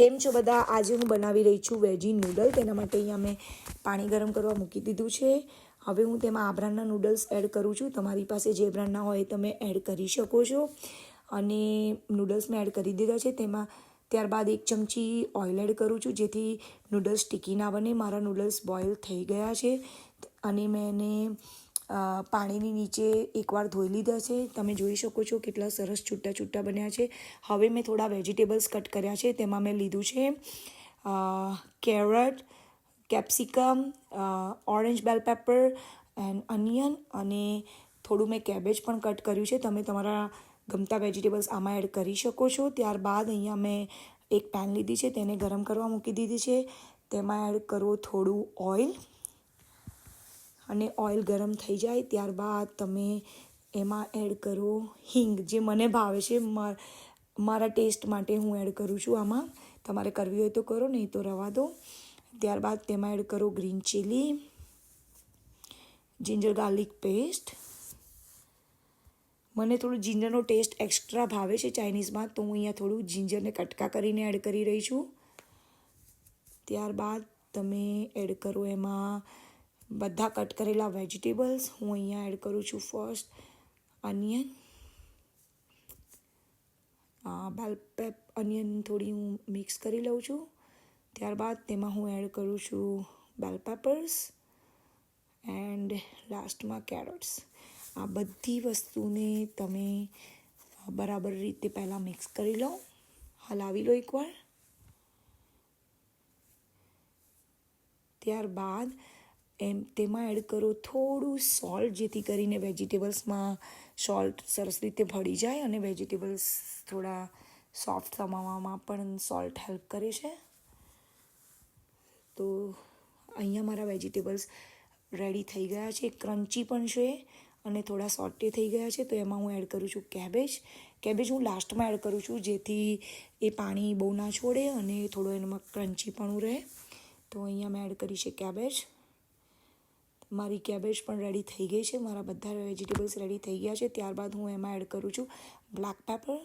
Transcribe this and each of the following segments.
કેમ છો બધા? આજે હું બનાવી રહી છું વેજી નૂડલ. તેના માટે અહીંયા મેં પાણી ગરમ કરવા મૂકી દીધું છે. હવે હું તેમાં આ બ્રાન્ડના નૂડલ્સ એડ કરું છું. તમારી પાસે જે બ્રાન્ડના હોય તમે એડ કરી શકો છો. અને નૂડલ્સ મેં એડ કરી દીધા છે. તેમાં ત્યારબાદ 1 ચમચી ઓઇલ એડ કરું છું, જેથી નૂડલ્સ સ્ટીકી ના બને. મારા નૂડલ્સ બોઇલ થઈ ગયા છે અને મેં એને પાણીની નીચે એકવાર ધોઈ લીધા છે. તમે જોઈ શકો છો કેટલા સરસ છૂટા છૂટા બન્યા છે. હવે મેં થોડા વેજીટેબલ્સ કટ કર્યા છે. તેમાં મેં લીધું છે carrot, capsicum, orange bell paper and onion, અને થોડું મેં કેબેજ પણ કટ કર્યું છે. તમે તમારા ગમતા વેજીટેબલ્સ આમાં એડ કરી શકો છો. ત્યારબાદ અહીંયા મેં એક પેન લીધી છે, તેને ગરમ કરવા મૂકી દીધી છે. તેમાં એડ કરો થોડું ઓઇલ, અને ઓઇલ ગરમ થઈ જાય ત્યારબાદ તમે એમાં એડ કરો હિંગ, જે મને ભાવે છે. મારા ટેસ્ટ માટે હું એડ કરું છું આમાં. તમારે કરવી હોય તો કરો, નહીં તો રવા દો. ત્યારબાદ તેમાં એડ કરો green chilli, ginger garlic paste. મને થોડું જિંજરનો ટેસ્ટ એક્સ્ટ્રા ભાવે છે ચાઇનીઝમાં, તો હું અહીંયા થોડું જિંજરને કટકા કરીને એડ કરી રહી છું. ત્યારબાદ તમે એડ કરો એમાં બધા કટ કરેલા વેજીટેબલ્સ. હું અહીંયા એડ કરું છું ફર્સ્ટ અનિયન, બેલ પેપ અનિયન થોડી હું મિક્સ કરી લઉં છું. ત્યારબાદ તેમાં હું એડ કરું છું બેલ પેપર્સ એન્ડ લાસ્ટમાં કેરટ્સ. આ બધી વસ્તુને તમે બરાબર રીતે પહેલાં મિક્સ કરી લો, હલાવી લો એકવાર. ત્યારબાદ તેમાં એડ કરો થોડું સોલ્ટ, જેથી કરીને વેજીટેબલ્સમાં સોલ્ટ સરસ રીતે ભળી જાય અને વેજીટેબલ્સ થોડા સોફ્ટ થવામાં પણ સોલ્ટ હેલ્પ કરે છે. તો અહીંયા મારા વેજીટેબલ્સ રેડી થઈ ગયા છે, ક્રન્ચી પણ છે અને થોડા સોટે થઈ ગયા છે. તો એમાં હું એડ કરું છું કેબેજ હું લાસ્ટમાં એડ કરું છું, જેથી એ પાણી બહુ ના છોડે અને થોડો એમાં ક્રન્ચી પણ રહે. તો અહીંયા મેં એડ કરી છે કેબેજ. મારી કેબેજ પણ રેડી થઈ ગઈ છે. મારા બધા વેજીટેબલ્સ રેડી થઈ ગયા છે. ત્યારબાદ હું એમાં એડ કરું છું બ્લેક પેપર,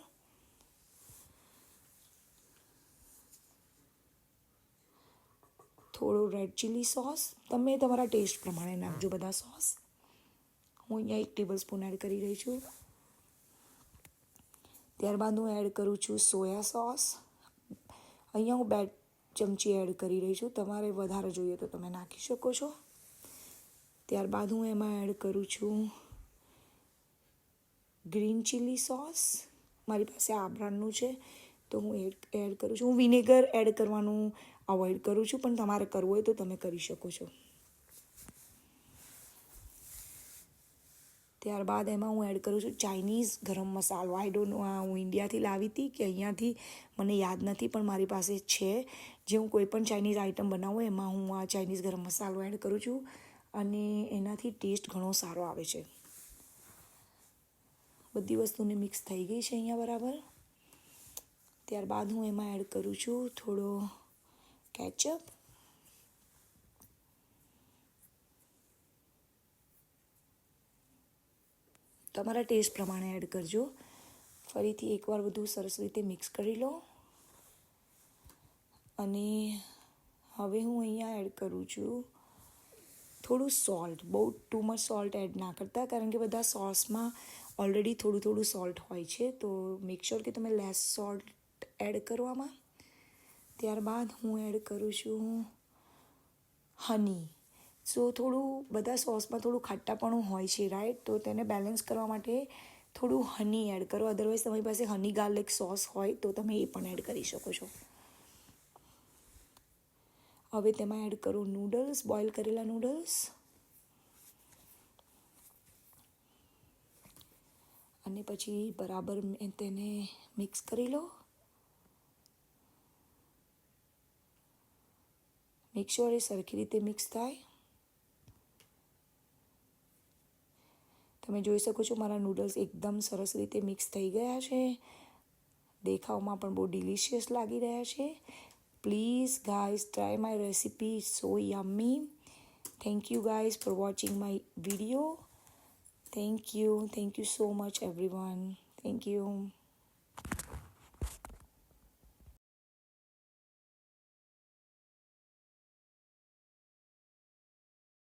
થોડો રેડ ચીલી સોસ. તમે તમારા ટેસ્ટ પ્રમાણે નાખજો બધા સોસ. હું અહીંયા 1 ટેબલ સ્પૂન એડ કરી રહી છું. ત્યારબાદ હું એડ કરું છું સોયા સોસ. અહીંયા હું 2 ચમચી એડ કરી રહી છું. તમારે વધારે જોઈએ તો તમે નાખી શકો છો. ત્યારબાદ હું એમાં એડ કરું છું ગ્રીન ચીલી સોસ. મારી પાસે આ બ્રાન્ડનું છે, તો હું એડ કરું છું. હું વિનેગર એડ કરવાનું અવોઇડ કરું છું, પણ તમારે કરવું હોય તો તમે કરી શકો છો. ત્યારબાદ એમાં હું એડ કરું છું ચાઇનીઝ ગરમ મસાલો. આઈ ડોન્ટ નો આ હું ઇન્ડિયાથી લાવી હતી કે અહીંયાથી મને યાદ નથી, પણ મારી પાસે છે. જે હું કોઈ પણ ચાઇનીઝ આઇટમ બનાવું એમાં હું આ ચાઇનીઝ ગરમ મસાલો એડ કરું છું, અને એનાથી ટેસ્ટ ઘણો સારો આવે છે. બધી વસ્તુને મિક્સ થઈ ગઈ છે અહીંયા બરાબર. ત્યારબાદ હું એમાં એડ કરું છું થોડો કેચઅપ, તમારા ટેસ્ટ પ્રમાણે એડ કરજો. ફરીથી એકવાર બધું સરસ રીતે મિક્સ કરી લો. અને હવે હું અહીંયા એડ કરું છું થોડું સોલ્ટ. બહુ ટુ મચ સોલ્ટ એડ ના કરતા, કારણ કે બધા સોસમાં ઓલરેડી થોડું થોડું સોલ્ટ હોય છે. તો મેક શ્યોર કે તમે લેસ સોલ્ટ એડ કરો આમાં. ત્યારબાદ હું એડ કરું છું હની. સો થોડું બધા સોસમાં થોડું ખાટ્ટાપણું હોય છે, રાઈટ? તો તેને બેલેન્સ કરવા માટે થોડું હની એડ કરો. અદરવાઇઝ તમારી પાસે હની ગાર્લિક સોસ હોય તો તમે એ પણ એડ કરી શકો છો. હવે તેમાં એડ કરું નૂડલ્સ, બોઇલ કરેલા નૂડલ્સ, અને પછી બરાબર તેને મિક્સ કરી લો. મેક શ્યોર એ સરખી રીતે મિક્સ થાય. તમે જોઈ શકો છો મારા નૂડલ્સ એકદમ સરસ રીતે મિક્સ થઈ ગયા છે. દેખાવમાં પણ બહુ ડિલિશિયસ લાગી રહ્યા છે. Please guys try my recipe, so yummy. Thank you guys for watching my video. Thank you so much everyone. Thank you.